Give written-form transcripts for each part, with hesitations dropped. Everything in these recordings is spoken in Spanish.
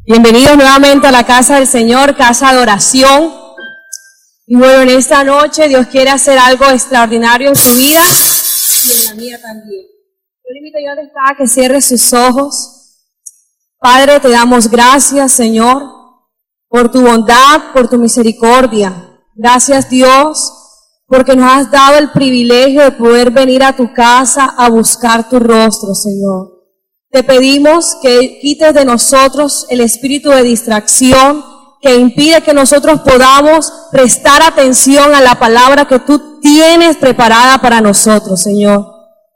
Bienvenidos nuevamente a la casa del Señor, casa de oración. Y bueno, en esta noche Dios quiere hacer algo extraordinario en su vida y en la mía también. Yo le invito a Dios a que cierre sus ojos. Padre, te damos gracias, Señor, por tu bondad, por tu misericordia. Gracias, Dios, porque nos has dado el privilegio de poder venir a tu casa a buscar tu rostro, Señor. Te pedimos que quites de nosotros el espíritu de distracción que impide que nosotros podamos prestar atención a la palabra que tú tienes preparada para nosotros, Señor.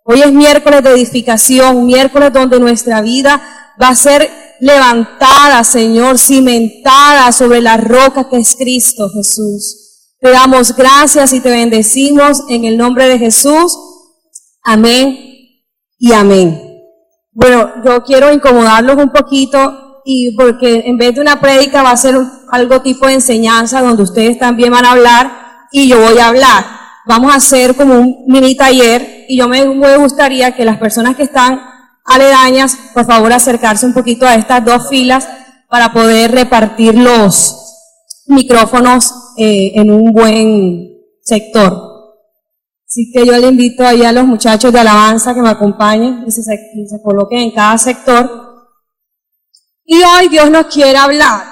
Hoy es miércoles de edificación, miércoles donde nuestra vida va a ser levantada, Señor, cimentada sobre la roca que es Cristo Jesús. Te damos gracias y te bendecimos en el nombre de Jesús. Amén y amén. Bueno, yo quiero incomodarlos un poquito y porque en vez de una prédica va a ser algo tipo de enseñanza donde ustedes también van a hablar y yo voy a hablar. Vamos a hacer como un mini taller y me gustaría que las personas que están aledañas, por favor, acercarse un poquito a estas dos filas para poder repartir los micrófonos en un buen sector. Así que yo le invito ahí a los muchachos de alabanza que me acompañen y se coloquen en cada sector. Y hoy Dios nos quiere hablar,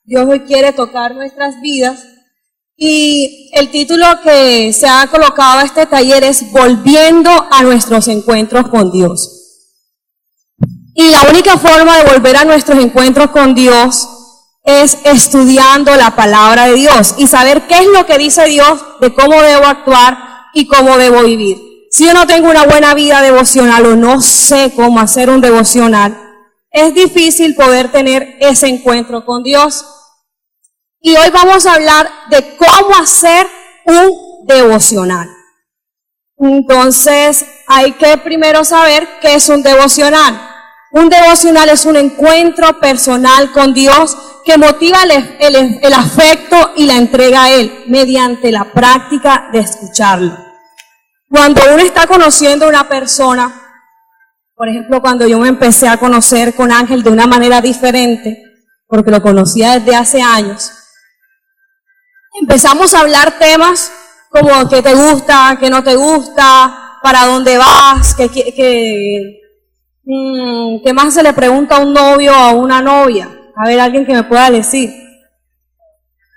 Dios hoy quiere tocar nuestras vidas. Y el título que se ha colocado a este taller es Volviendo a nuestros encuentros con Dios. Y la única forma de volver a nuestros encuentros con Dios es estudiando la palabra de Dios y saber qué es lo que dice Dios de cómo debo actuar y cómo debo vivir. Si yo no tengo una buena vida devocional o no sé cómo hacer un devocional, es difícil poder tener ese encuentro con Dios. Y hoy vamos a hablar de cómo hacer un devocional. Entonces, hay que primero saber qué es un devocional. Un devocional es un encuentro personal con Dios que motiva el afecto y la entrega a Él mediante la práctica de escucharlo. Cuando uno está conociendo a una persona, por ejemplo, cuando yo me empecé a conocer con Ángel de una manera diferente, porque lo conocía desde hace años, empezamos a hablar temas como qué te gusta, qué no te gusta, para dónde vas, qué más se le pregunta a un novio o a una novia. A ver, alguien que me pueda decir.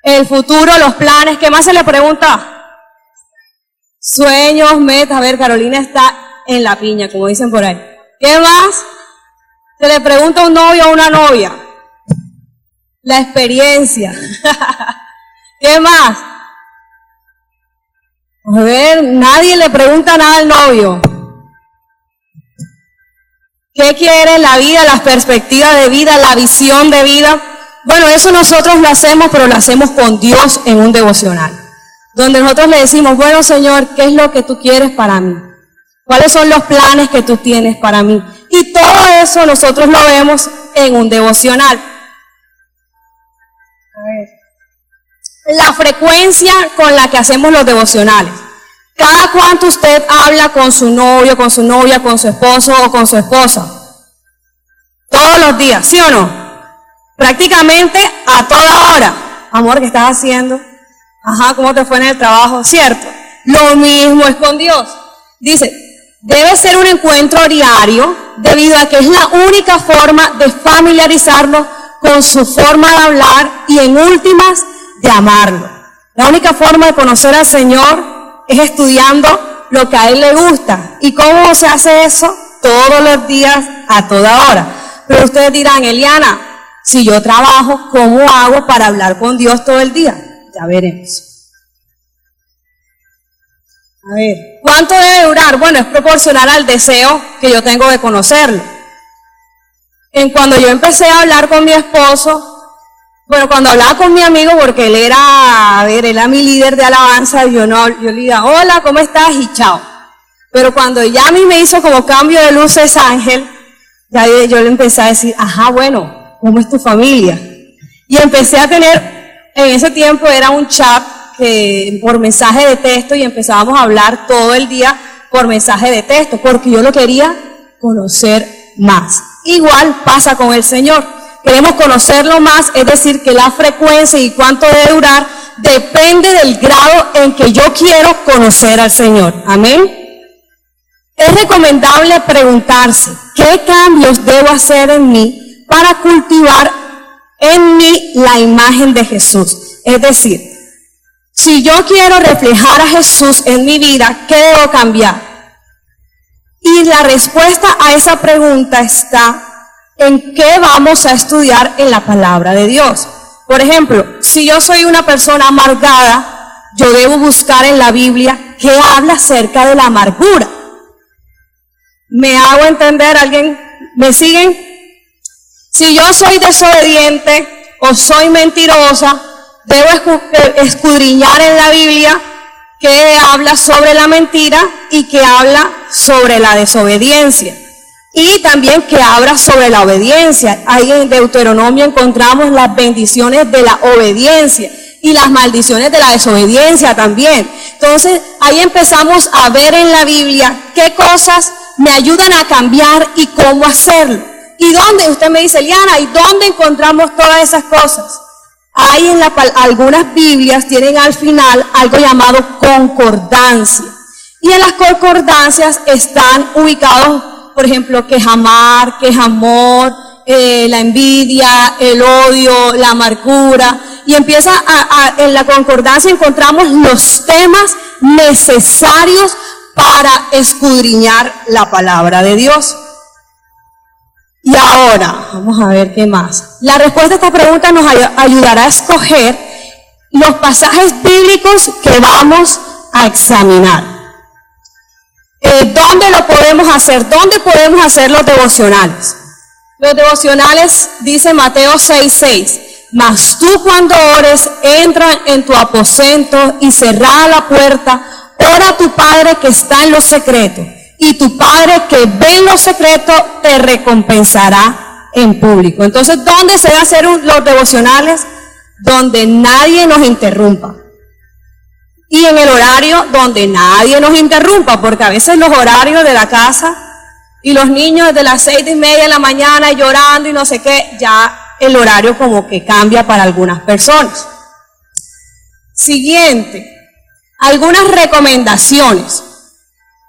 El futuro, los planes, ¿qué más se le pregunta? Sueños, metas. A ver, Carolina está en la piña, como dicen por ahí. ¿Qué más se le pregunta a un novio o a una novia? La experiencia. ¿Qué más? A ver, nadie le pregunta nada al novio. ¿Qué quiere la vida, las perspectivas de vida, la visión de vida? Bueno, eso nosotros lo hacemos, pero lo hacemos con Dios en un devocional. Donde nosotros le decimos, bueno, Señor, ¿qué es lo que tú quieres para mí? ¿Cuáles son los planes que tú tienes para mí? Y todo eso nosotros lo vemos en un devocional. A ver. La frecuencia con la que hacemos los devocionales. ¿Cada cuánto usted habla con su novio, con su novia, con su esposo o con su esposa? Todos los días, ¿sí o no? Prácticamente a toda hora. Amor, ¿qué estás haciendo? Ajá, ¿cómo te fue en el trabajo? ¿Cierto? Lo mismo es con Dios. Dice, debe ser un encuentro diario debido a que es la única forma de familiarizarnos con su forma de hablar y en últimas de amarlo. La única forma de conocer al Señor es estudiando lo que a Él le gusta. ¿Y cómo se hace eso? Todos los días, a toda hora. Pero ustedes dirán, Eliana, si yo trabajo, ¿cómo hago para hablar con Dios todo el día? Ya veremos. A ver, ¿cuánto debe durar? Bueno, es proporcional al deseo que yo tengo de conocerlo. Cuando yo empecé a hablar con mi esposo, bueno, cuando hablaba con mi amigo, porque él era mi líder de alabanza, yo le diga, hola, ¿cómo estás? Y chao. Pero cuando ya a mí me hizo como cambio de luces Ángel, ya yo le empecé a decir, ajá, bueno, ¿cómo es tu familia? Y empecé a tener, en ese tiempo era un chat por mensaje de texto y empezábamos a hablar todo el día por mensaje de texto, porque yo lo quería conocer más. Igual pasa con el Señor. queremos conocerlo más, es decir, que la frecuencia y cuánto debe durar depende del grado en que yo quiero conocer al Señor. Amén. Es recomendable preguntarse, ¿qué cambios debo hacer en mí para cultivar en mí la imagen de Jesús? Es decir, si yo quiero reflejar a Jesús en mi vida, ¿qué debo cambiar? Y la respuesta a esa pregunta está en qué vamos a estudiar en la palabra de Dios. Por ejemplo, si yo soy una persona amargada, yo debo buscar en la Biblia qué habla acerca de la amargura. ¿Me hago entender? ¿Alguien me siguen? Si yo soy desobediente o soy mentirosa, debo escudriñar en la Biblia que habla sobre la mentira y que habla sobre la desobediencia. Y también que habla sobre la obediencia. Ahí en Deuteronomio encontramos las bendiciones de la obediencia y las maldiciones de la desobediencia también. Entonces, ahí empezamos a ver en la Biblia qué cosas me ayudan a cambiar y cómo hacerlo. ¿Y dónde? Usted me dice, Liana, ¿y dónde encontramos todas esas cosas? Hay en algunas Biblias tienen al final algo llamado concordancia. Y en las concordancias están ubicados, por ejemplo, que amar, que amor, la envidia, el odio, la amargura. Y empieza en la concordancia encontramos los temas necesarios para escudriñar la palabra de Dios. Y ahora, vamos a ver qué más. La respuesta a esta pregunta nos ayudará a escoger los pasajes bíblicos que vamos a examinar. ¿Dónde lo podemos hacer? ¿Dónde podemos hacer los devocionales? Los devocionales, dice Mateo 6:6, mas tú cuando ores, entra en tu aposento y cerrada la puerta, ora a tu Padre que está en lo secreto, y tu Padre que ve en lo secreto te recompensará en público. Entonces, ¿dónde se va a hacer los devocionales? Donde nadie nos interrumpa. Y en el horario donde nadie nos interrumpa, porque a veces los horarios de la casa y los niños desde las 6:30 de la mañana llorando y no sé qué, ya el horario como que cambia para algunas personas. Siguiente, algunas recomendaciones.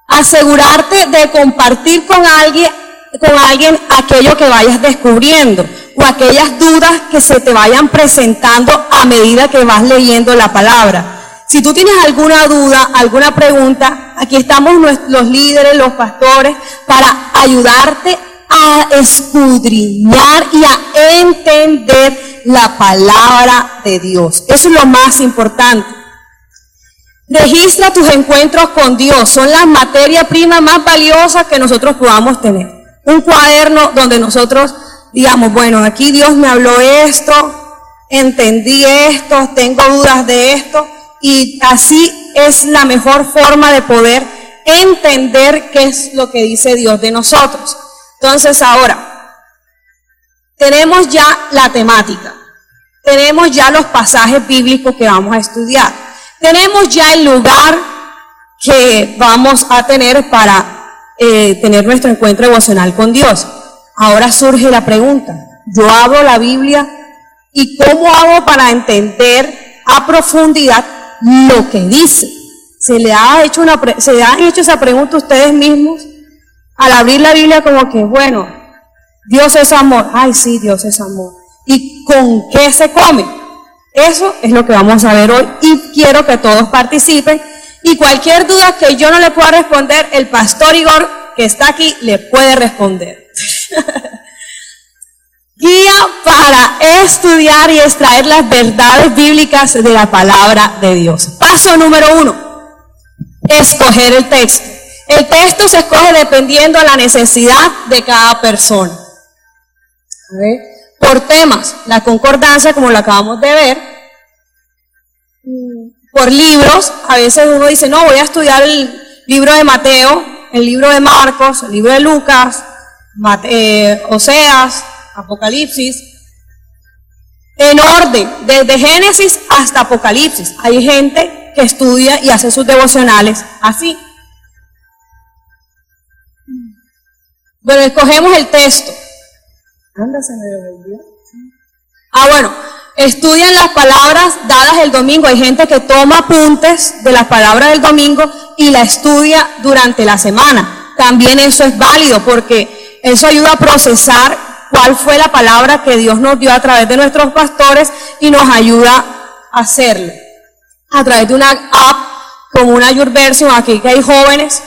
Asegurarte de compartir con alguien aquello que vayas descubriendo o aquellas dudas que se te vayan presentando a medida que vas leyendo la palabra. Si tú tienes alguna duda, alguna pregunta, aquí estamos los líderes, los pastores, para ayudarte a escudriñar y a entender la palabra de Dios. Eso es lo más importante. Registra tus encuentros con Dios. Son la materia prima más valiosa que nosotros podamos tener. Un cuaderno donde nosotros digamos, bueno, aquí Dios me habló esto, entendí esto, tengo dudas de esto. Y así es la mejor forma de poder entender qué es lo que dice Dios de nosotros. Entonces ahora, tenemos ya la temática, tenemos ya los pasajes bíblicos que vamos a estudiar, tenemos ya el lugar que vamos a tener para tener nuestro encuentro devocional con Dios. Ahora surge la pregunta, ¿yo abro la Biblia y cómo hago para entender a profundidad lo que dice? ¿Se han hecho esa pregunta ustedes mismos? Al abrir la Biblia como que, bueno, Dios es amor. Ay, sí, Dios es amor. ¿Y con qué se come? Eso es lo que vamos a ver hoy y quiero que todos participen. Y cualquier duda que yo no le pueda responder, el pastor Igor, que está aquí, le puede responder. Guía para estudiar y extraer las verdades bíblicas de la palabra de Dios. Paso número 1, escoger el texto. El texto se escoge dependiendo de la necesidad de cada persona. A ver, por temas, la concordancia, como lo acabamos de ver. Por libros, a veces uno dice, no, voy a estudiar el libro de Mateo, el libro de Marcos, el libro de Lucas, Oseas, Apocalipsis, en orden, desde Génesis hasta Apocalipsis. Hay gente que estudia y hace sus devocionales así. Bueno, escogemos el texto. Anda, se me volvió. Bueno, estudian las palabras dadas el domingo. Hay gente que toma apuntes de las palabras del domingo y la estudia durante la semana. También eso es válido porque eso ayuda a procesar cuál fue la palabra que Dios nos dio a través de nuestros pastores y nos ayuda a hacerlo. A través de una app como una YourVersion, aquí que hay jóvenes,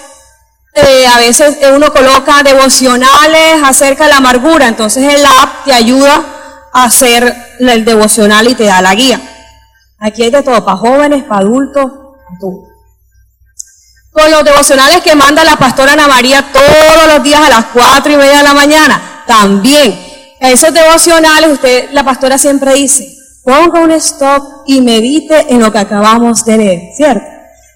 a veces uno coloca devocionales acerca de la amargura, entonces el app te ayuda a hacer el devocional y te da la guía. Aquí hay de todo, para jóvenes, para adultos, para todo. Con los devocionales que manda la pastora Ana María todos los días a las 4:30 de la mañana, también. Esos devocionales, la pastora siempre dice, ponga un stop y medite en lo que acabamos de leer, ¿cierto?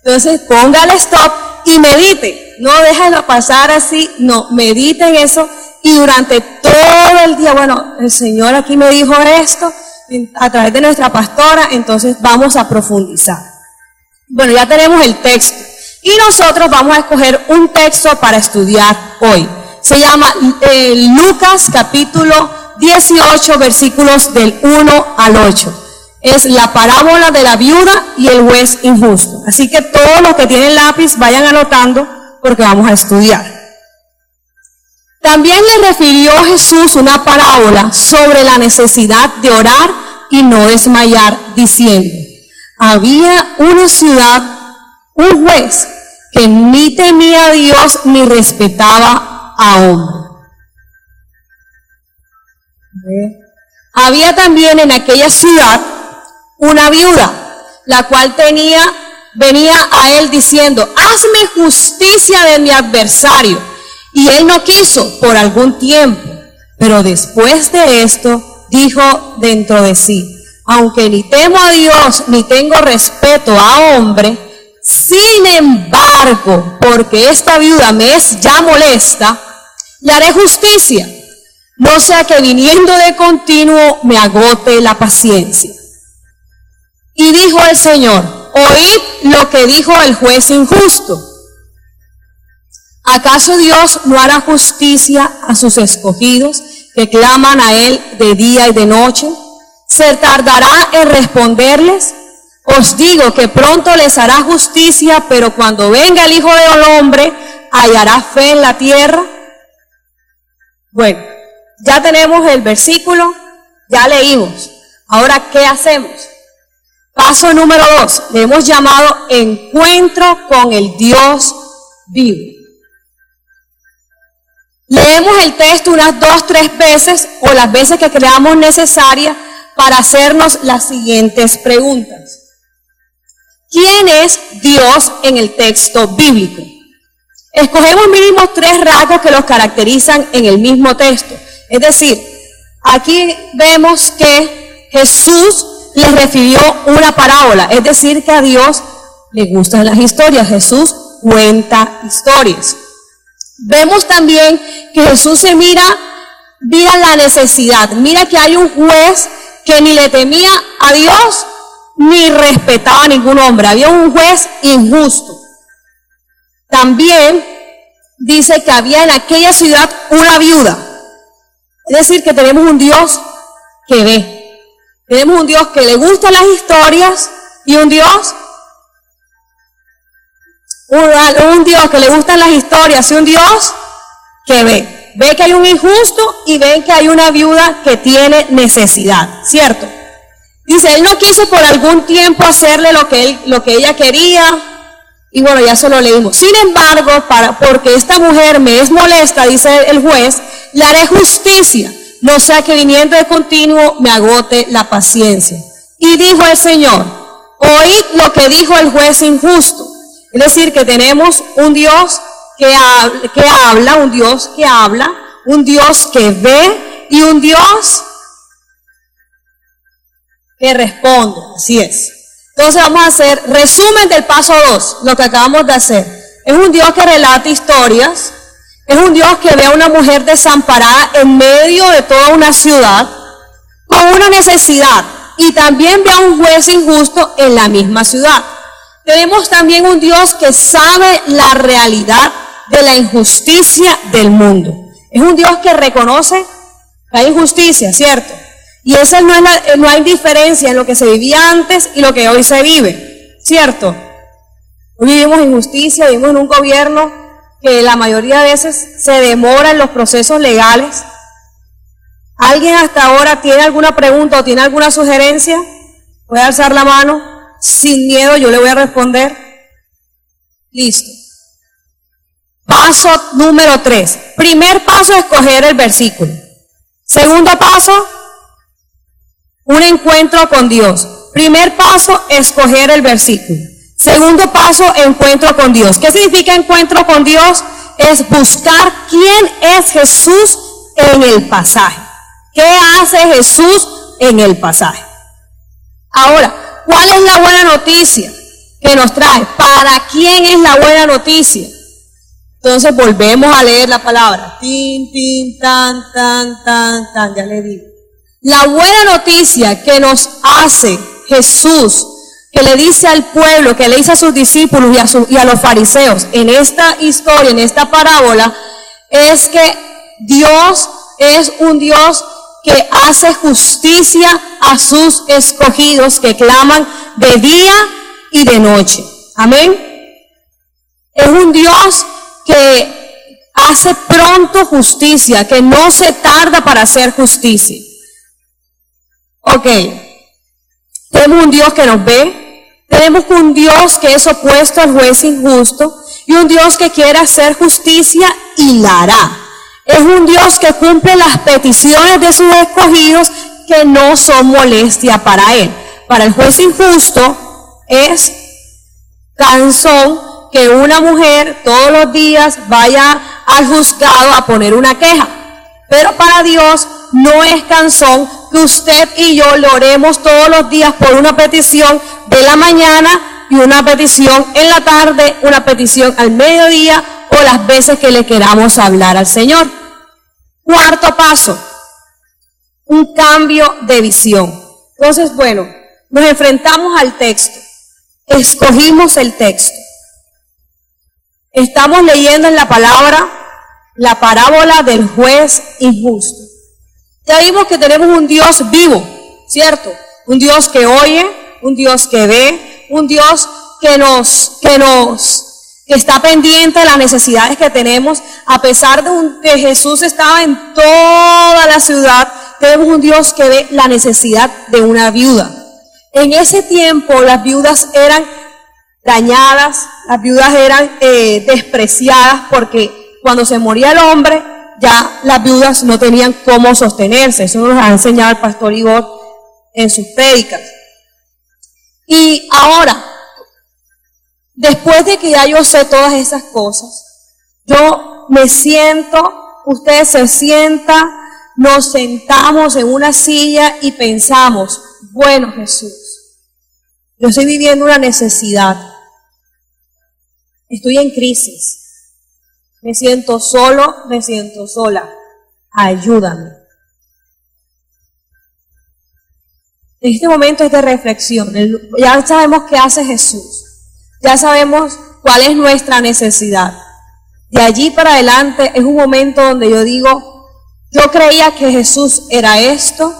Entonces, ponga el stop y medite. No déjalo pasar así, no, medite en eso. Y durante todo el día, bueno, el Señor aquí me dijo esto, a través de nuestra pastora, entonces vamos a profundizar. Bueno, ya tenemos el texto. Y nosotros vamos a escoger un texto para estudiar hoy. Se llama Lucas capítulo 18, versículos del 1 al 8. Es la parábola de la viuda y el juez injusto. Así que todos los que tienen lápiz vayan anotando porque vamos a estudiar. También le refirió Jesús una parábola sobre la necesidad de orar y no desmayar, diciendo, había una ciudad, un juez, que ni temía a Dios ni respetaba a hombre. Había también en aquella ciudad una viuda, la cual venía a él diciendo, hazme justicia de mi adversario. Y él no quiso por algún tiempo, pero después de esto dijo dentro de sí, aunque ni temo a Dios ni tengo respeto a hombre, sin embargo, porque esta viuda me es ya molesta, le haré justicia, no sea que viniendo de continuo me agote la paciencia. Y dijo el Señor, oíd lo que dijo el juez injusto. ¿Acaso Dios no hará justicia a sus escogidos que claman a Él de día y de noche? ¿Se tardará en responderles? Os digo que pronto les hará justicia, pero cuando venga el Hijo del Hombre, ¿hallará fe en la tierra? Bueno, ya tenemos el versículo, ya leímos. Ahora, ¿qué hacemos? Paso número 2, le hemos llamado encuentro con el Dios vivo. Leemos el texto unas 2-3 veces o las veces que creamos necesarias para hacernos las siguientes preguntas. ¿Quién es Dios en el texto bíblico? Escogemos mínimo 3 rasgos que los caracterizan en el mismo texto. Es decir, aquí vemos que Jesús les refirió una parábola, es decir, que a Dios le gustan las historias. Jesús cuenta historias. Vemos también que Jesús se mira la necesidad. Mira que hay un juez que ni le temía a Dios ni respetaba a ningún hombre. Había un juez injusto. También dice que había en aquella ciudad una viuda. Es decir, que tenemos un Dios que ve. Tenemos un Dios que le gustan las historias y un Dios que le gustan las historias y un Dios que ve. Ve que hay un injusto y ve que hay una viuda que tiene necesidad, ¿cierto? Dice, él no quiso por algún tiempo hacerle lo que ella quería, y bueno, ya se lo leímos. Sin embargo, porque esta mujer me es molesta, dice el juez, le haré justicia, no sea que viniendo de continuo me agote la paciencia. Y dijo el Señor, oíd lo que dijo el juez injusto. Es decir, que tenemos un Dios que habla, un Dios que habla, un Dios que ve y un Dios que responde. Así es. Entonces vamos a hacer resumen del paso 2, lo que acabamos de hacer. Es un Dios que relata historias, es un Dios que ve a una mujer desamparada en medio de toda una ciudad con una necesidad y también ve a un juez injusto en la misma ciudad. Tenemos también un Dios que sabe la realidad de la injusticia del mundo. Es un Dios que reconoce la injusticia, ¿cierto? Y esa no hay diferencia en lo que se vivía antes y lo que hoy se vive, ¿cierto? Hoy vivimos injusticia, vivimos en un gobierno que la mayoría de veces se demora en los procesos legales. ¿Alguien hasta ahora tiene alguna pregunta o tiene alguna sugerencia? Voy a alzar la mano, sin miedo, yo le voy a responder. Listo. Paso número 3. Primer paso, escoger el versículo. Segundo paso, un encuentro con Dios. Primer paso, escoger el versículo. Segundo paso, encuentro con Dios. ¿Qué significa encuentro con Dios? Es buscar quién es Jesús en el pasaje. ¿Qué hace Jesús en el pasaje? Ahora, ¿cuál es la buena noticia que nos trae? ¿Para quién es la buena noticia? Entonces volvemos a leer la palabra. Tin, tin, tan, tan, tan, tan, ya le digo. La buena noticia que nos hace Jesús, que le dice al pueblo, que le dice a sus discípulos y a los fariseos en esta historia, en esta parábola, es que Dios es un Dios que hace justicia a sus escogidos que claman de día y de noche. Amén. Es un Dios que hace pronto justicia, que no se tarda para hacer justicia. Ok. Tenemos un Dios que nos ve, tenemos un Dios que es opuesto al juez injusto y un Dios que quiere hacer justicia y la hará. Es un Dios que cumple las peticiones de sus escogidos que no son molestia para Él. Para el juez injusto es cansón que una mujer todos los días vaya al juzgado a poner una queja. Pero para Dios no es cansón que usted y yo le oremos todos los días por una petición de la mañana y una petición en la tarde, una petición al mediodía o las veces que le queramos hablar al Señor. Cuarto paso, un cambio de visión. Entonces, bueno, nos enfrentamos al texto, escogimos el texto. Estamos leyendo en la palabra la parábola del juez injusto. Ya vimos que tenemos un Dios vivo, ¿cierto? Un Dios que oye, un Dios que ve, un Dios que está pendiente de las necesidades que tenemos. A pesar de que Jesús estaba en toda la ciudad, tenemos un Dios que ve la necesidad de una viuda. En ese tiempo las viudas eran dañadas, las viudas eran despreciadas, porque cuando se moría el hombre, ya las viudas no tenían cómo sostenerse. Eso nos ha enseñado el pastor Igor en sus prédicas. Y ahora, después de que ya yo sé todas esas cosas, yo me siento, usted se sienta, nos sentamos en una silla y pensamos, bueno, Jesús, yo estoy viviendo una necesidad, estoy en crisis, me siento solo, me siento sola, ayúdame. En este momento es de reflexión, ya sabemos qué hace Jesús, ya sabemos cuál es nuestra necesidad. De allí para adelante es un momento donde yo digo, yo creía que Jesús era esto,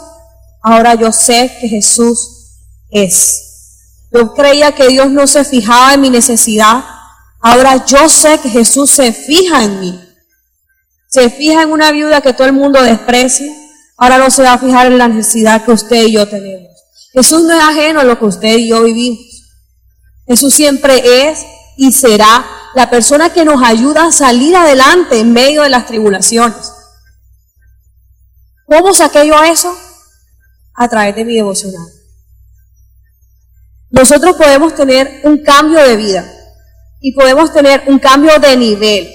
ahora yo sé que Jesús es. Yo creía que Dios no se fijaba en mi necesidad, ahora yo sé que Jesús se fija en mí. Se fija en una viuda que todo el mundo desprecia, ahora no se va a fijar en la necesidad que usted y yo tenemos. Jesús no es ajeno a lo que usted y yo vivimos. Jesús siempre es y será la persona que nos ayuda a salir adelante en medio de las tribulaciones. ¿Cómo saqué yo eso? A través de mi devocional. Nosotros podemos tener un cambio de vida y podemos tener un cambio de nivel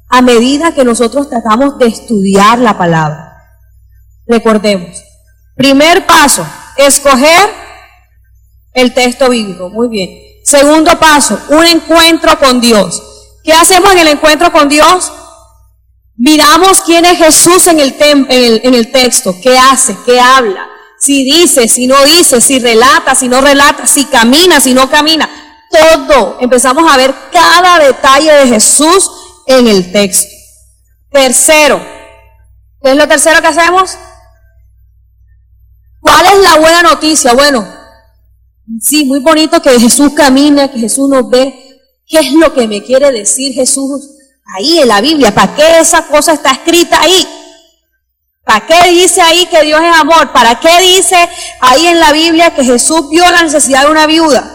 a medida que nosotros tratamos de estudiar la palabra. Recordemos, primer paso, escoger el texto bíblico. Muy bien. Segundo paso, un encuentro con Dios. ¿Qué hacemos en el encuentro con Dios? Miramos quién es Jesús en el texto, qué hace, qué habla, si dice, si no dice, si relata, si no relata, si camina, si no camina. Todo. Empezamos a ver cada detalle de Jesús en el texto. Tercero, ¿qué es lo tercero que hacemos? la buena noticia. Bueno, sí, muy bonito que Jesús camina, que Jesús nos ve. ¿Qué es lo que me quiere decir Jesús ahí en la Biblia? ¿Para qué esa cosa está escrita ahí? ¿Para qué dice ahí que Dios es amor? ¿Para qué dice ahí en la Biblia que Jesús vio la necesidad de una viuda?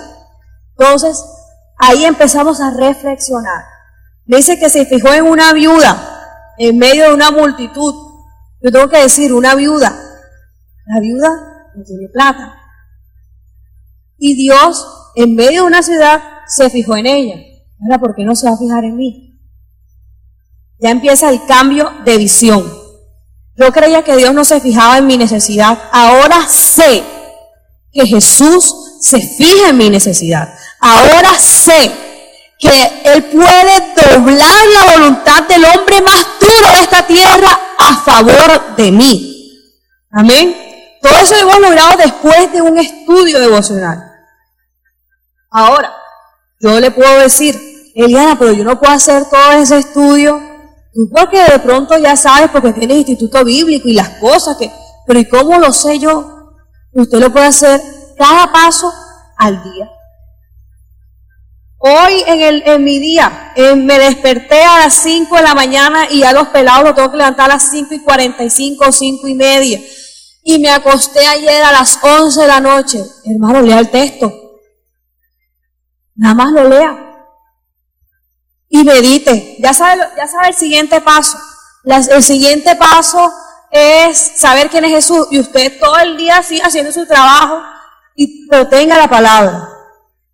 Entonces, ahí empezamos a reflexionar. Dice que se fijó en una viuda en medio de una multitud. Yo tengo que decir, una viuda. La viuda no tiene plata. Y Dios, en medio de una ciudad, se fijó en ella. Ahora, ¿por qué no se va a fijar en mí? Ya empieza el cambio de visión. Yo creía que Dios no se fijaba en mi necesidad. Ahora sé que Jesús se fija en mi necesidad. Ahora sé que Él puede doblar la voluntad del hombre más duro de esta tierra a favor de mí. Amén. Todo eso lo hemos logrado después de un estudio devocional. Ahora, yo le puedo decir, Eliana, pero yo no puedo hacer todo ese estudio. Tú porque de pronto ya sabes, porque tienes instituto bíblico y las cosas que... Pero ¿y cómo lo sé yo? Usted lo puede hacer cada paso al día. Hoy en mi día, me desperté a las 5 de la mañana y a los pelados lo tengo que levantar a las 5:45, 5:30. Y me acosté ayer a las 11 de la noche. Hermano, lea el texto. Nada más lo lea. Y medite. Ya sabe el siguiente paso. El siguiente paso es saber quién es Jesús. Y usted todo el día sigue haciendo su trabajo, pero tenga la palabra.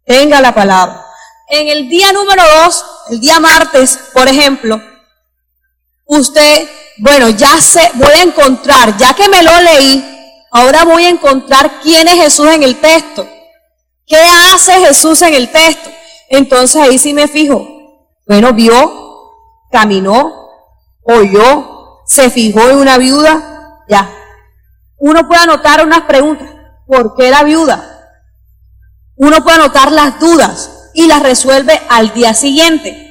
Tenga la palabra. En el día número 2, el día martes, por ejemplo, usted, bueno, ya sé, voy a encontrar, ya que me lo leí, ahora voy a encontrar quién es Jesús en el texto. ¿Qué hace Jesús en el texto? Entonces ahí sí me fijo. Bueno, vio, caminó, oyó, se fijó en una viuda, ya. Uno puede anotar unas preguntas. ¿Por qué la viuda? Uno puede anotar las dudas y las resuelve al día siguiente.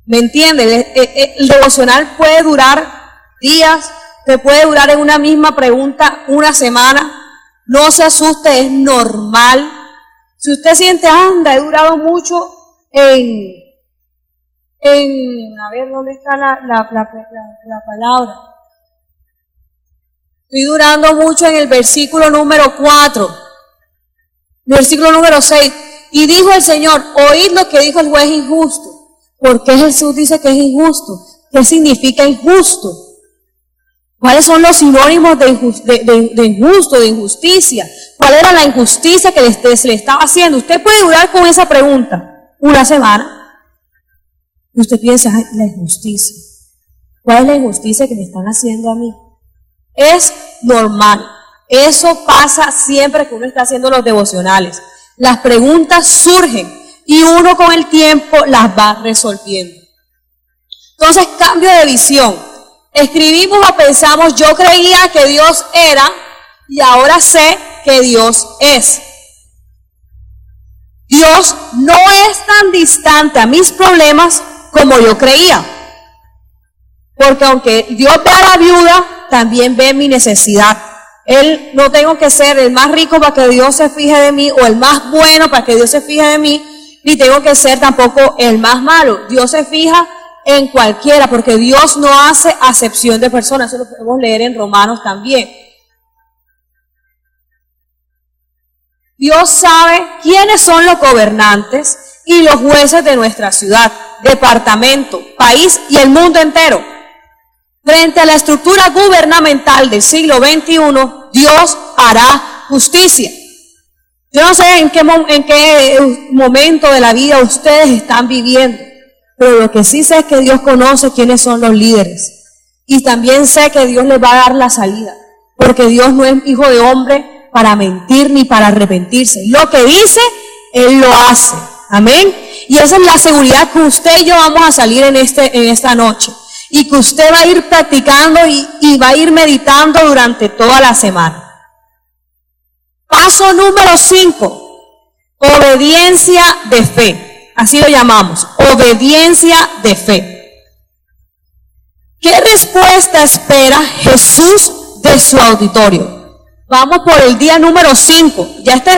¿Me entiende? El devocional puede durar días, te puede durar en una misma pregunta una semana. No se asuste, es normal. Si usted siente, anda, he durado mucho a ver, ¿dónde está la palabra? Estoy durando mucho en el versículo número 4. Versículo número 6. Y dijo el Señor, oíd lo que dijo el juez injusto. ¿Por qué Jesús dice que es injusto? ¿Qué significa injusto? ¿Cuáles son los sinónimos de injusto, de injusticia? ¿Cuál era la injusticia que se le estaba haciendo? Usted puede durar con esa pregunta una semana. Y usted piensa, ay, la injusticia. ¿Cuál es la injusticia que me están haciendo a mí? Es normal. Eso pasa siempre que uno está haciendo los devocionales. Las preguntas surgen y uno con el tiempo las va resolviendo. Entonces, cambio de visión. Escribimos o pensamos, yo creía que Dios era y ahora sé que Dios es. Dios no es tan distante a mis problemas como yo creía. Porque aunque Dios ve a la viuda, también ve mi necesidad. Él no tengo que ser el más rico para que Dios se fije de mí, o el más bueno para que Dios se fije de mí, ni tengo que ser tampoco el más malo. Dios se fija en cualquiera, porque Dios no hace acepción de personas. Eso lo podemos leer en Romanos también. Dios sabe quiénes son los gobernantes y los jueces de nuestra ciudad, departamento, país y el mundo entero. Frente a la estructura gubernamental del siglo XXI, Dios hará justicia. Yo no sé en qué momento de la vida ustedes están viviendo, pero lo que sí sé es que Dios conoce quiénes son los líderes. Y también sé que Dios les va a dar la salida, porque Dios no es hijo de hombre para mentir ni para arrepentirse. Lo que dice, Él lo hace. Amén. Y esa es la seguridad que usted y yo vamos a salir en esta noche. Y que usted va a ir practicando y va a ir meditando durante toda la semana. Paso número 5. Obediencia de fe. Así lo llamamos. Obediencia de fe. ¿Qué respuesta espera Jesús de su auditorio? Vamos por el día número 5. Ya esta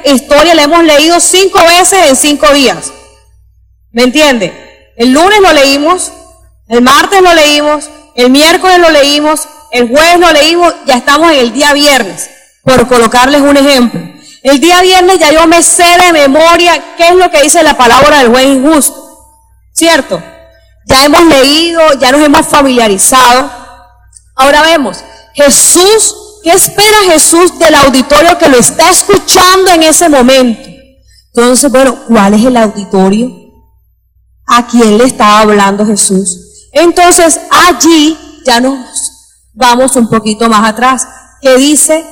historia la hemos leído 5 veces en 5 días. ¿Me entiende? El lunes lo leímos, el martes lo leímos, el miércoles lo leímos, el jueves lo leímos, ya estamos en el día viernes, por colocarles un ejemplo. El día viernes ya yo me sé de memoria qué es lo que dice la palabra del juez injusto, ¿cierto? Ya hemos leído, ya nos hemos familiarizado. Ahora vemos, Jesús, ¿qué espera Jesús del auditorio que lo está escuchando en ese momento? Entonces, bueno, ¿cuál es el auditorio? ¿A quién le estaba hablando Jesús? Entonces, allí ya nos vamos un poquito más atrás, que dice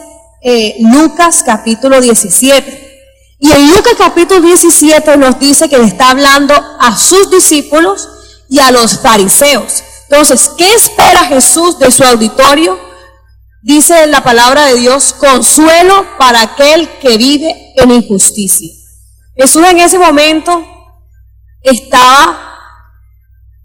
Lucas capítulo 17. Y en Lucas capítulo 17 nos dice que le está hablando a sus discípulos y a los fariseos. Entonces, ¿qué espera Jesús de su auditorio? Dice la palabra de Dios, consuelo para aquel que vive en injusticia. Jesús en ese momento estaba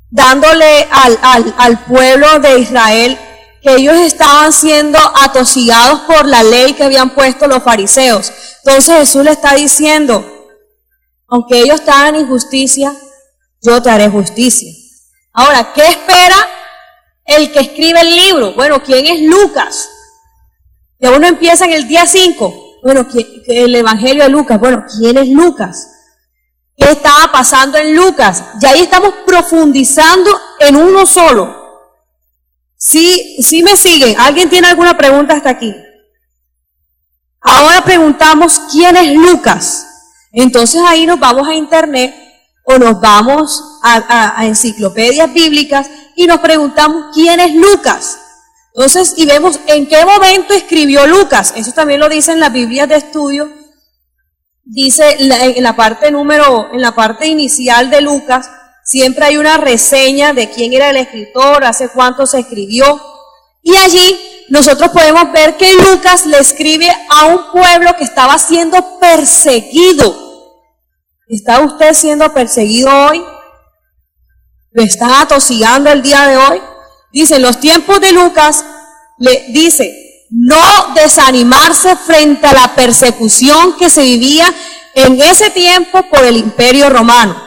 dándole al pueblo de Israel que ellos estaban siendo atosigados por la ley que habían puesto los fariseos. Entonces Jesús le está diciendo, aunque ellos estaban en injusticia, yo te haré justicia. Ahora, ¿qué espera el que escribe el libro? Bueno, ¿quién es Lucas? Ya uno empieza en el día 5. Bueno, el Evangelio de Lucas. Bueno, ¿quién es Lucas? ¿Qué estaba pasando en Lucas? Y ahí estamos profundizando en uno solo. Sí me siguen. ¿Alguien tiene alguna pregunta hasta aquí? Ahora preguntamos, ¿quién es Lucas? Entonces ahí nos vamos a internet o nos vamos a enciclopedias bíblicas y nos preguntamos, ¿quién es Lucas? Entonces, y vemos en qué momento escribió Lucas. Eso también lo dice en las Biblias de estudio. Dice en la parte inicial de Lucas, siempre hay una reseña de quién era el escritor, hace cuánto se escribió. Y allí nosotros podemos ver que Lucas le escribe a un pueblo que estaba siendo perseguido. ¿Está usted siendo perseguido hoy? ¿Lo están atosigando el día de hoy? Dice, en los tiempos de Lucas, le dice, no desanimarse frente a la persecución que se vivía en ese tiempo por el Imperio Romano.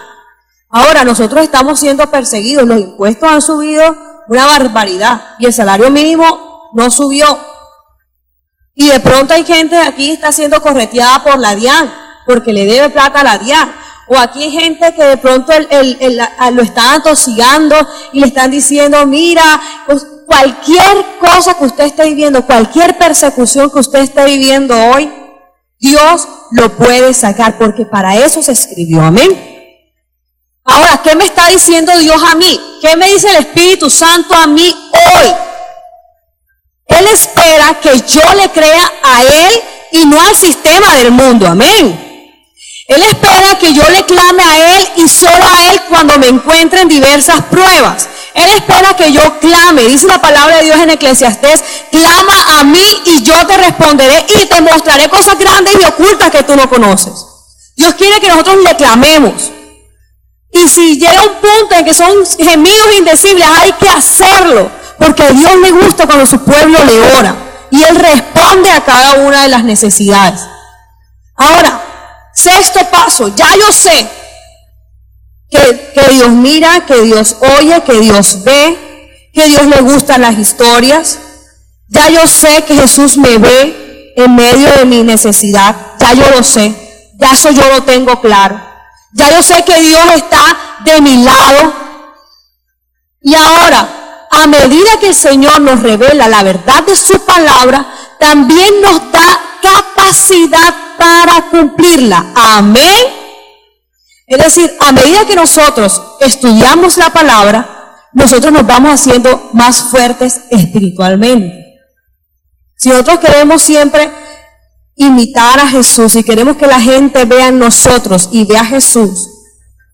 Ahora nosotros estamos siendo perseguidos, los impuestos han subido una barbaridad y el salario mínimo no subió. Y de pronto hay gente aquí que está siendo correteada por la DIAN, porque le debe plata a la DIAN. O aquí hay gente que de pronto lo están atosigando y le están diciendo, mira, pues cualquier cosa que usted esté viviendo, cualquier persecución que usted esté viviendo hoy, Dios lo puede sacar, porque para eso se escribió, amén. Ahora, ¿qué me está diciendo Dios a mí? ¿Qué me dice el Espíritu Santo a mí hoy? Él espera que yo le crea a Él y no al sistema del mundo, amén. Él espera que yo le clame a Él y solo a Él cuando me encuentre en diversas pruebas. Él espera que yo clame, dice la palabra de Dios en Eclesiastés, clama a mí y yo te responderé y te mostraré cosas grandes y ocultas que tú no conoces. Dios quiere que nosotros le clamemos. Y si llega un punto en que son gemidos indecibles, hay que hacerlo, porque a Dios le gusta cuando su pueblo le ora y Él responde a cada una de las necesidades. Ahora, sexto paso, ya yo sé que Dios mira, que Dios oye, que Dios ve, que Dios le gustan las historias. Ya yo sé que Jesús me ve en medio de mi necesidad, ya yo lo sé, ya eso yo lo tengo claro. Ya yo sé que Dios está de mi lado. Y ahora, a medida que el Señor nos revela la verdad de su palabra, también nos da capacidad para cumplirla. Amén. Es decir, a medida que nosotros estudiamos la palabra, nosotros nos vamos haciendo más fuertes espiritualmente. Si nosotros queremos siempre imitar a Jesús y queremos que la gente vea en nosotros y vea a Jesús,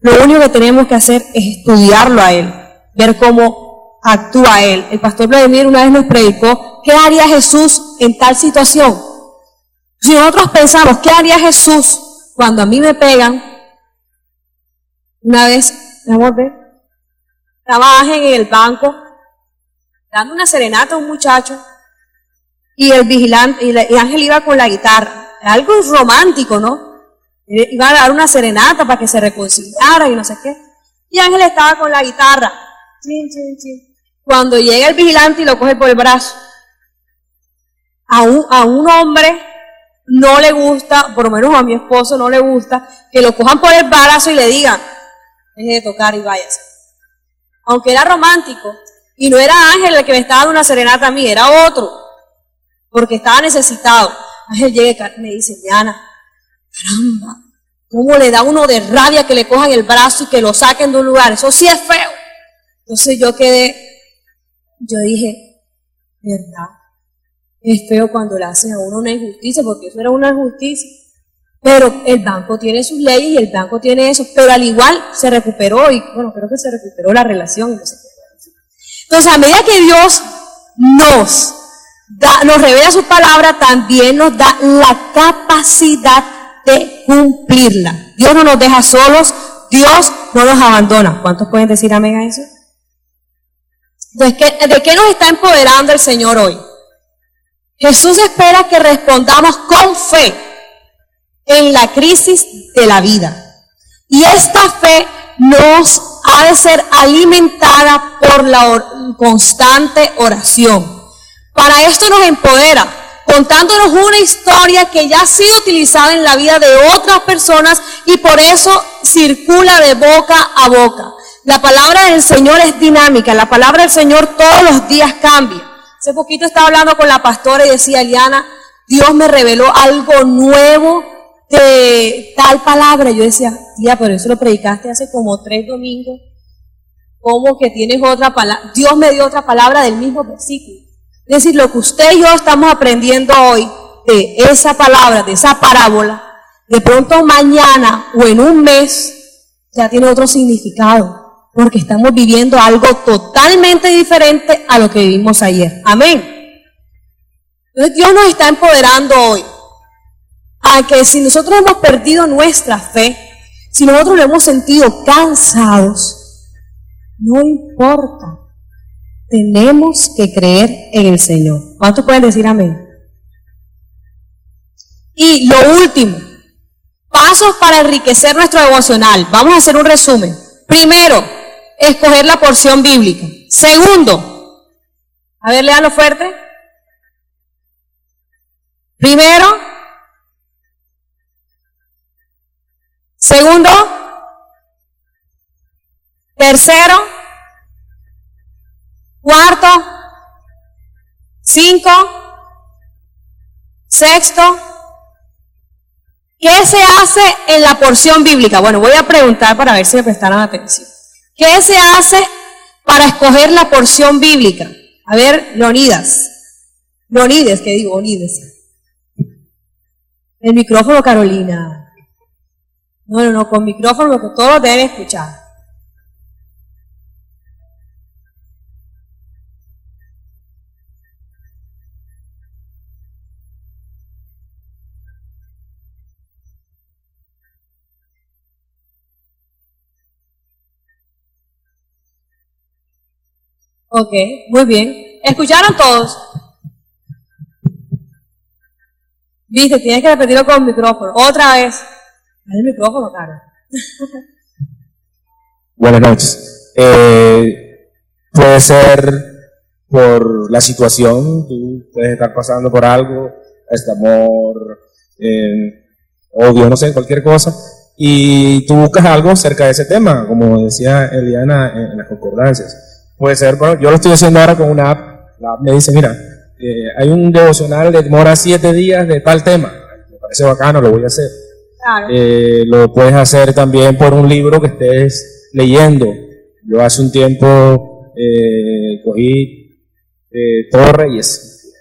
lo único que tenemos que hacer es estudiarlo a Él, ver cómo actúa Él. El pastor Vladimir una vez nos predicó, ¿qué haría Jesús en tal situación? Si nosotros pensamos, ¿qué haría Jesús cuando a mí me pegan? Una vez, trabajen en el banco, dando una serenata a un muchacho, y el vigilante, y Ángel iba con la guitarra. Algo romántico, ¿no? Iba a dar una serenata para que se reconciliara y no sé qué. Y Ángel estaba con la guitarra. Chin, chin, chin. Cuando llega el vigilante y lo coge por el brazo. A un hombre no le gusta, por lo menos a mi esposo no le gusta, que lo cojan por el brazo y le digan, deje de tocar y váyase. Aunque era romántico, y no era Ángel el que me estaba dando una serenata a mí, era otro, porque estaba necesitado. Ángel llega y me dice, Diana, caramba, ¿cómo le da uno de rabia que le cojan el brazo y que lo saquen de un lugar? Eso sí es feo. Entonces yo dije, ¿verdad? Es feo cuando le hacen a uno una injusticia, porque eso era una injusticia. Pero el banco tiene sus leyes y el banco tiene eso, pero al igual se recuperó y bueno, creo que se recuperó la relación y no sé qué. Entonces, a medida que Dios nos revela su palabra, también nos da la capacidad de cumplirla. Dios no nos deja solos, Dios no nos abandona. ¿Cuántos pueden decir amén a eso? Entonces, ¿de qué nos está empoderando el Señor hoy? Jesús espera que respondamos con fe en la crisis de la vida. Y esta fe nos ha de ser alimentada por la constante oración. Para esto nos empodera, contándonos una historia que ya ha sido utilizada en la vida de otras personas y por eso circula de boca a boca. La palabra del Señor es dinámica, la palabra del Señor todos los días cambia. Hace poquito estaba hablando con la pastora y decía, Eliana, Dios me reveló algo nuevo de tal palabra. Yo decía, tía, pero eso lo predicaste hace como 3 domingos. ¿Cómo que tienes otra palabra? Dios me dio otra palabra del mismo versículo. Es decir, lo que usted y yo estamos aprendiendo hoy de esa palabra, de esa parábola, de pronto mañana o en un mes ya tiene otro significado. Porque estamos viviendo algo totalmente diferente a lo que vivimos ayer. Amén. Entonces Dios nos está empoderando hoy a que si nosotros hemos perdido nuestra fe, si nosotros nos hemos sentido cansados, no importa. Tenemos que creer en el Señor. ¿Cuántos pueden decir amén? Y lo último, pasos para enriquecer nuestro devocional. Vamos a hacer un resumen. Primero, escoger la porción bíblica. Segundo, a ver, léalo fuerte. Primero. Segundo. Tercero. Cuarto. 5. Sexto. ¿Qué se hace en la porción bíblica? Bueno, voy a preguntar para ver si me prestaron atención. ¿Qué se hace para escoger la porción bíblica? A ver, Leonides, El micrófono, Carolina. No, con micrófono, porque todos deben escuchar. Ok, muy bien. ¿Escucharon todos? Viste, tienes que repetirlo con el micrófono. Otra vez. Dale el micrófono, cara. Buenas noches. Puede ser por la situación, tú puedes estar pasando por algo, este amor, odio, no sé, cualquier cosa, y tú buscas algo cerca de ese tema, como decía Eliana en las concordancias. Puede ser, bueno, yo lo estoy haciendo ahora con una app. La app me dice, mira, hay un devocional de demora 7 días de tal tema. Me parece bacano, lo voy a hacer. Claro. Lo puedes hacer también por un libro que estés leyendo. Yo hace un tiempo cogí todo Reyes,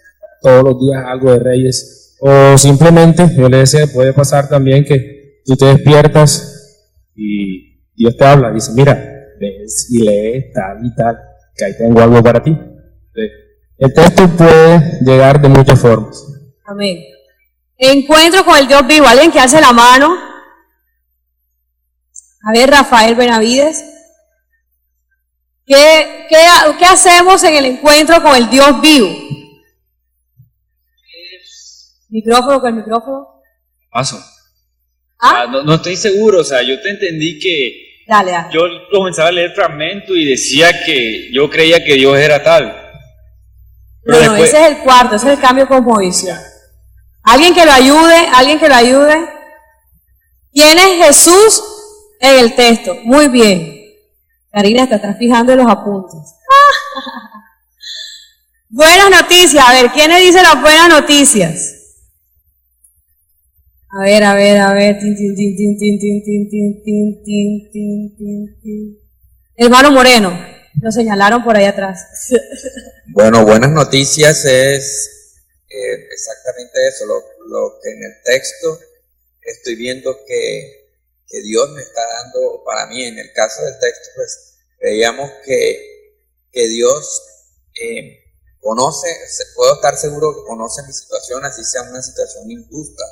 todos los días algo de Reyes. O simplemente, yo le decía, puede pasar también que tú te despiertas y Dios te habla, dice, mira, ves y lees tal y tal, que ahí tengo algo para ti. El texto puede llegar de muchas formas. Amén. Encuentro con el Dios vivo. ¿Alguien que hace la mano? A ver, Rafael Benavides. ¿Qué hacemos en el encuentro con el Dios vivo? Micrófono con el micrófono. Paso. ¿Ah? No estoy seguro, o sea, yo te entendí que Dale. yo comenzaba a leer fragmento y decía que yo creía que Dios era tal. Pero No, ese es el cuarto, ese es el cambio de cosmovisión. Alguien que lo ayude. ¿Quién es Jesús en el texto? Muy bien. Karina, te estás fijando en los apuntes. Buenas noticias. A ver, ¿quiénes dicen las buenas noticias? A ver. Hermano Moreno, lo señalaron por ahí atrás. Bueno, buenas noticias es exactamente eso, lo que en el texto estoy viendo que Dios me está dando. Para mí, en el caso del texto, pues veíamos que Dios conoce, puedo estar seguro que conoce mi situación, así sea una situación injusta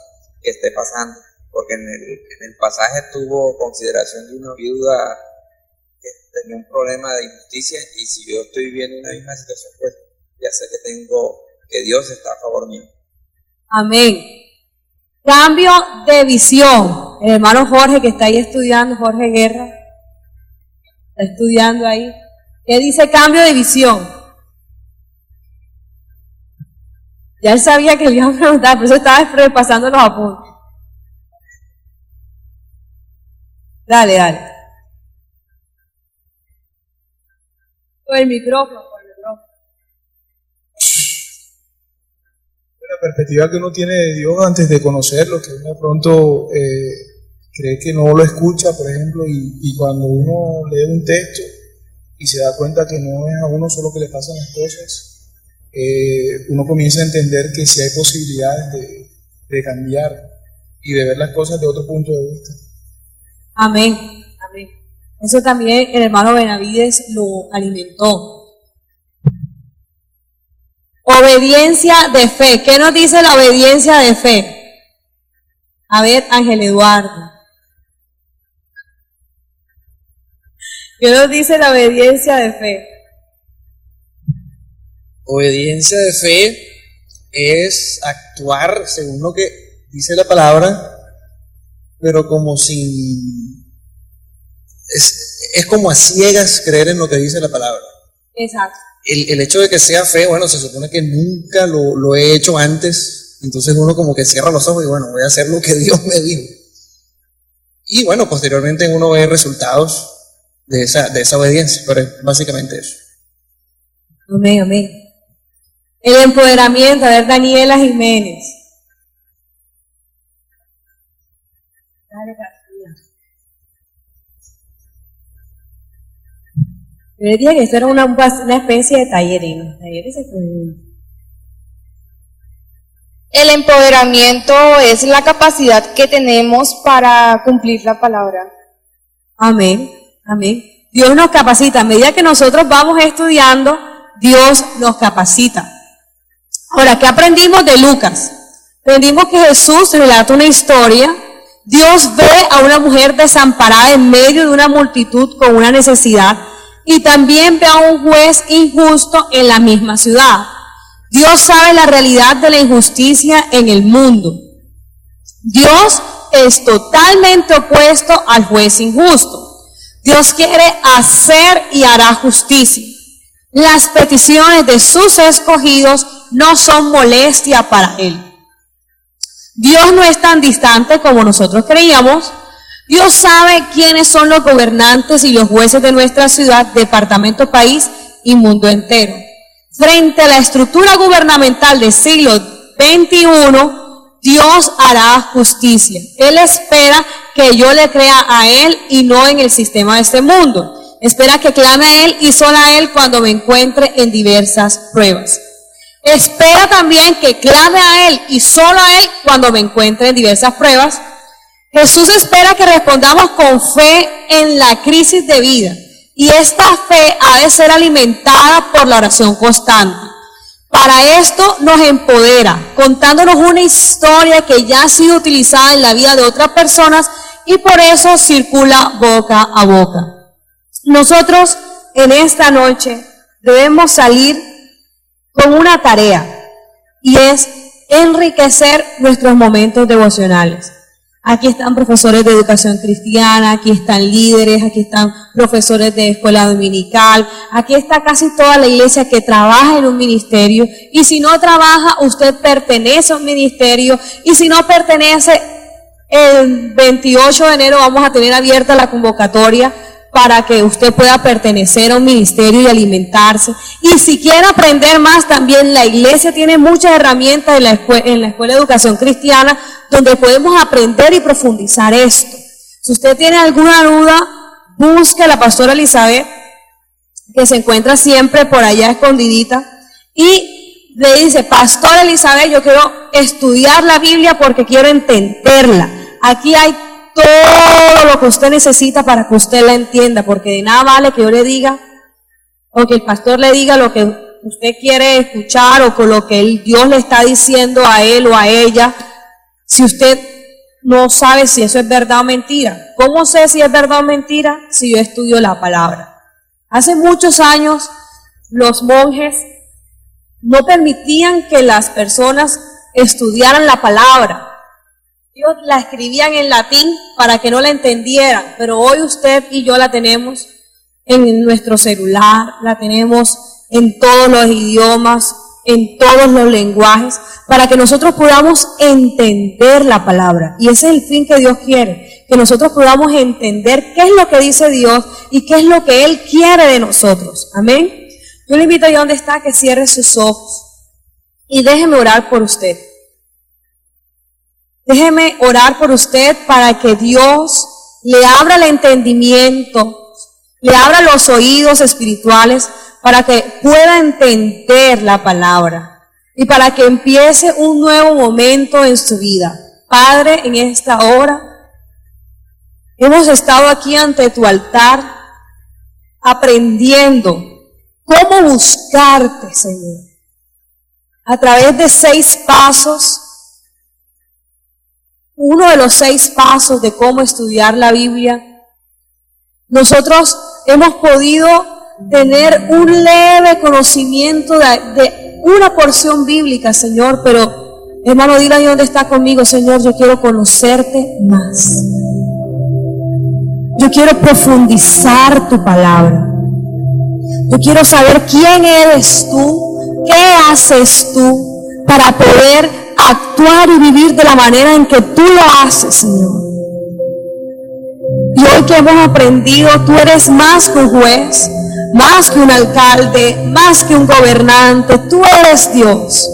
que esté pasando, porque en el pasaje tuvo consideración de una viuda que tenía un problema de injusticia, y si yo estoy viviendo una misma situación, pues ya sé que Dios está a favor mío. Amén. Cambio de visión. El hermano Jorge, que está ahí estudiando, Jorge Guerra, está estudiando ahí. ¿Qué dice cambio de visión? Ya él sabía que le iba a preguntar, por eso estaba repasando los apuntes. Dale. Con el micrófono. La perspectiva que uno tiene de Dios antes de conocerlo, que uno de pronto cree que no lo escucha, por ejemplo, y cuando uno lee un texto y se da cuenta que no es a uno solo que le pasan las cosas, uno comienza a entender que sí hay posibilidades de cambiar y de ver las cosas de otro punto de vista. Amén. Eso también el hermano Benavides lo alimentó. Obediencia de fe. ¿Qué nos dice la obediencia de fe? A ver, Ángel Eduardo. ¿Qué nos dice la obediencia de fe? Obediencia de fe es actuar según lo que dice la palabra, pero como sin... Es como a ciegas creer en lo que dice la palabra. Exacto. El hecho de que sea fe, bueno, se supone que nunca lo he hecho antes, entonces uno como que cierra los ojos y bueno, voy a hacer lo que Dios me dijo. Y bueno, posteriormente uno ve resultados de esa obediencia, pero es básicamente eso. Amén. El empoderamiento, a ver, Daniela Jiménez. Yo les dije que esto era una especie de taller, ¿no? El empoderamiento es la capacidad que tenemos para cumplir la palabra. Amén. Dios nos capacita. A medida que nosotros vamos estudiando, Dios nos capacita. Ahora, ¿qué aprendimos de Lucas? Aprendimos que Jesús relata una historia. Dios ve a una mujer desamparada en medio de una multitud con una necesidad, y también ve a un juez injusto en la misma ciudad. Dios sabe la realidad de la injusticia en el mundo. Dios es totalmente opuesto al juez injusto. Dios quiere hacer y hará justicia. Las peticiones de sus escogidos no son molestia para Él. Dios no es tan distante como nosotros creíamos. Dios sabe quiénes son los gobernantes y los jueces de nuestra ciudad, departamento, país y mundo entero. Frente a la estructura gubernamental del siglo XXI, Dios hará justicia. Él espera que yo le crea a Él y no en el sistema de este mundo. Espera que clame a Él y solo a Él cuando me encuentre en diversas pruebas. Espera también que clame a Él y solo a Él cuando me encuentre en diversas pruebas. Jesús espera que respondamos con fe en la crisis de vida, y esta fe ha de ser alimentada por la oración constante. Para esto nos empodera, contándonos una historia que ya ha sido utilizada en la vida de otras personas y por eso circula boca a boca. Nosotros en esta noche debemos salir con una tarea, y es enriquecer nuestros momentos devocionales. Aquí están profesores de educación cristiana, aquí están líderes, aquí están profesores de escuela dominical, aquí está casi toda la iglesia que trabaja en un ministerio, y si no trabaja, usted pertenece a un ministerio, y si no pertenece, el 28 de enero vamos a tener abierta la convocatoria para que usted pueda pertenecer a un ministerio y alimentarse. Y si quiere aprender más, también la iglesia tiene muchas herramientas en la escuela de educación cristiana donde podemos aprender y profundizar esto. Si usted tiene alguna duda, busque a la pastora Elizabeth, que se encuentra siempre por allá escondidita, y le dice: Pastora Elizabeth, yo quiero estudiar la Biblia porque quiero entenderla. Aquí hay todo lo que usted necesita para que usted la entienda, porque de nada vale que yo le diga, o que el pastor le diga lo que usted quiere escuchar, o con lo que Dios le está diciendo a él o a ella, si usted no sabe si eso es verdad o mentira. ¿Cómo sé si es verdad o mentira? Si yo estudio la palabra. Hace muchos años los monjes no permitían que las personas estudiaran la palabra. Ellos la escribían en latín para que no la entendieran, pero hoy usted y yo la tenemos en nuestro celular, la tenemos en todos los idiomas, en todos los lenguajes, para que nosotros podamos entender la palabra. Y ese es el fin que Dios quiere, que nosotros podamos entender qué es lo que dice Dios y qué es lo que Él quiere de nosotros. Amén. Yo le invito ahí donde está que cierre sus ojos y déjeme orar por usted. Déjeme orar por usted para que Dios le abra el entendimiento, le abra los oídos espirituales para que pueda entender la palabra y para que empiece un nuevo momento en su vida. Padre, en esta hora hemos estado aquí ante tu altar aprendiendo cómo buscarte, Señor, a través de 6 pasos. Uno de los 6 pasos de cómo estudiar la Biblia, nosotros hemos podido tener un leve conocimiento de una porción bíblica, Señor, pero hermano, dile ahí donde está conmigo: Señor, yo quiero conocerte más. Yo quiero profundizar tu palabra. Yo quiero saber quién eres tú, qué haces tú para poder actuar y vivir de la manera en que tú lo haces, Señor. Y hoy que hemos aprendido, tú eres más que un juez, más que un alcalde, más que un gobernante, tú eres Dios.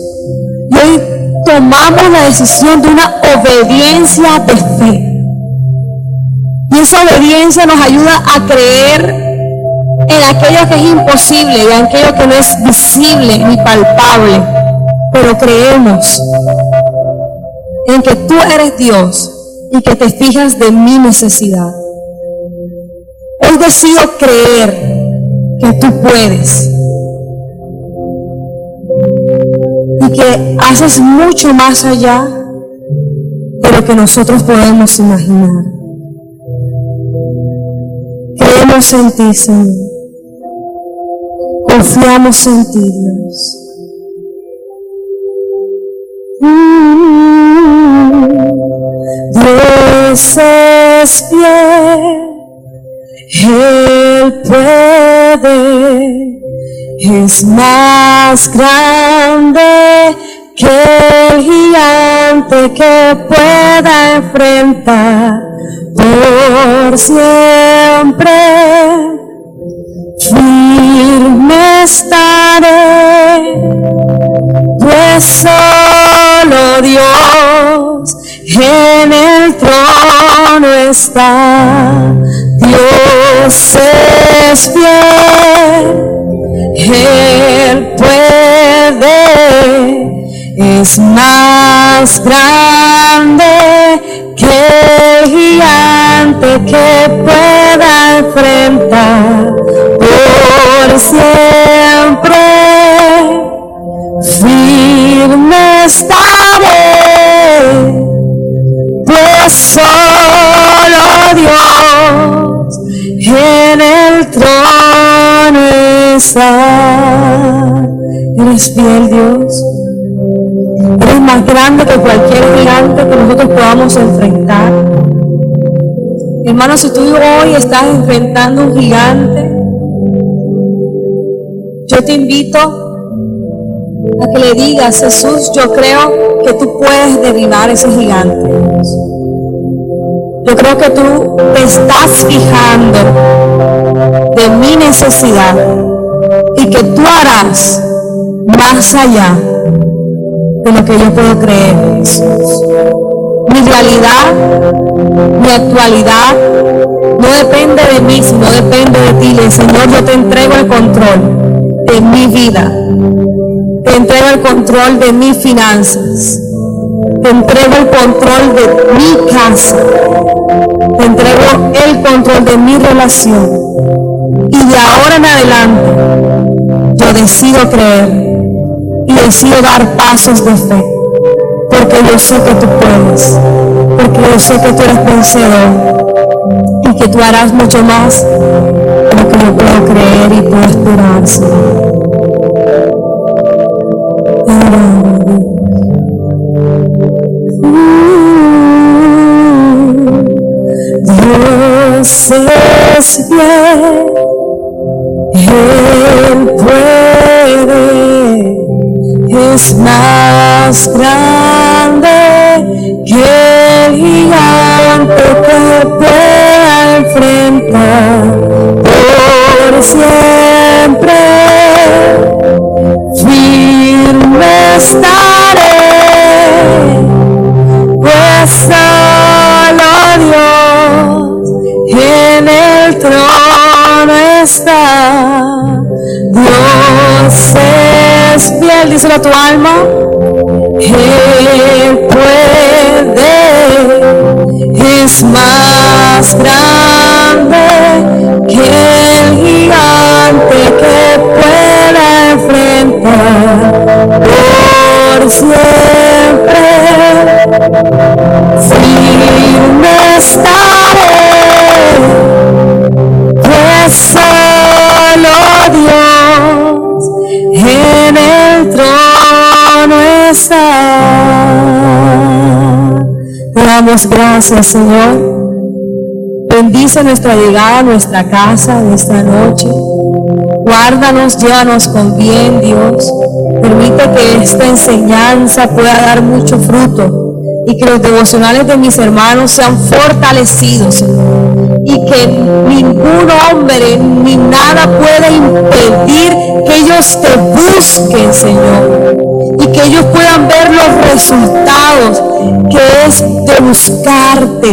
Y hoy tomamos la decisión de una obediencia de fe. Y esa obediencia nos ayuda a creer en aquello que es imposible y en aquello que no es visible ni palpable. Pero creemos en que tú eres Dios y que te fijas de mi necesidad. Hoy decido creer que tú puedes y que haces mucho más allá de lo que nosotros podemos imaginar. Creemos en ti, Señor. Confiamos en ti, Dios. Dios es fiel, Él puede, es más grande que el gigante que pueda enfrentar por siempre. Firme estaré, pues solo Dios en el trono está. Dios es fiel, Él puede, es más grande que el gigante que pueda enfrentar por siempre. Firme estaré, pues solo Dios en el trono está. Eres fiel, Dios. Eres más grande que cualquier gigante que nosotros podamos enfrentar. Hermano, si tú hoy estás enfrentando un gigante, yo te invito a que le digas: Jesús, yo creo que tú puedes derribar ese gigante. Yo creo que tú te estás fijando de mi necesidad y que tú harás más allá de lo que yo puedo creer, Jesús. Mi realidad, mi actualidad no depende de mí, sino depende de ti. Señor, yo te entrego el control de mi vida, te entrego el control de mis finanzas, te entrego el control de mi casa, te entrego el control de mi relación, y de ahora en adelante yo decido creer y decido dar pasos de fe, porque yo sé que tú puedes, porque yo sé que tú eres vencedor y que tú harás mucho más de lo que yo puedo creer y puedo esperar, Señor. Dios es fiel, Él puede, es más grande que el gigante que pueda enfrentar por siempre. Firme estaré, pues solo Dios en el trono está. Dios es fiel, díselo a tu alma. Él puede, es más grande que el gigante que pueda enfrentar por siempre. Firme estaré, pues solo Dios en el trono está. Te damos gracias, Señor. Bendice nuestra llegada, nuestra casa, nuestra noche. Guárdanos, llévanos con bien, Dios. Permite que esta enseñanza pueda dar mucho fruto y que los devocionales de mis hermanos sean fortalecidos, Señor. Y que ningún hombre ni nada pueda impedir que ellos te busquen, Señor. Y que ellos puedan ver los resultados que es de buscarte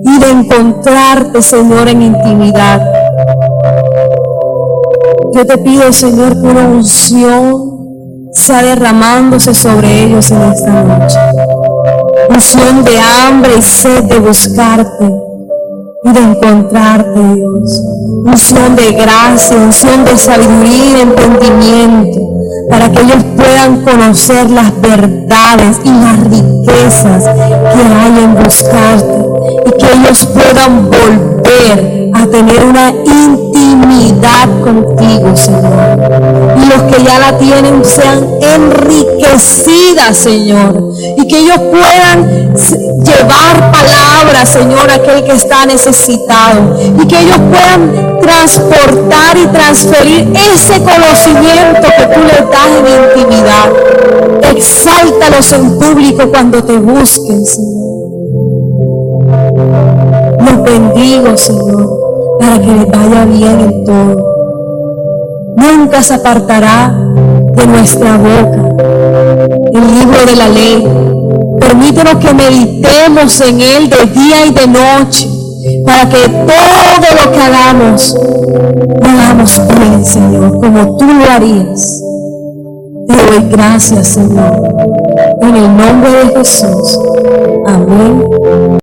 y de encontrarte, Señor, en intimidad. Yo te pido, Señor, que una unción sea derramándose sobre ellos en esta noche. Unción de hambre y sed de buscarte y de encontrarte, Dios. Unción de gracia, unción de sabiduría y de entendimiento, para que ellos puedan conocer las verdades y las riquezas que hay en buscarte, y que ellos puedan volver a tener una intimidad contigo, Señor. Y los que ya la tienen sean enriquecidas, Señor. Y que ellos puedan llevar palabras, Señor, a aquel que está necesitado. Y que ellos puedan transportar y transferir ese conocimiento que tú les das en intimidad. Exáltalos en público cuando te busquen, Señor. Los bendigo, Señor, para que les vaya bien en todo. Nunca se apartará de nuestra boca el libro de la ley. Permítenos que meditemos en él de día y de noche, para que todo lo que hagamos, lo hagamos bien, Señor, como tú lo harías. Te doy gracias, Señor, en el nombre de Jesús. Amén.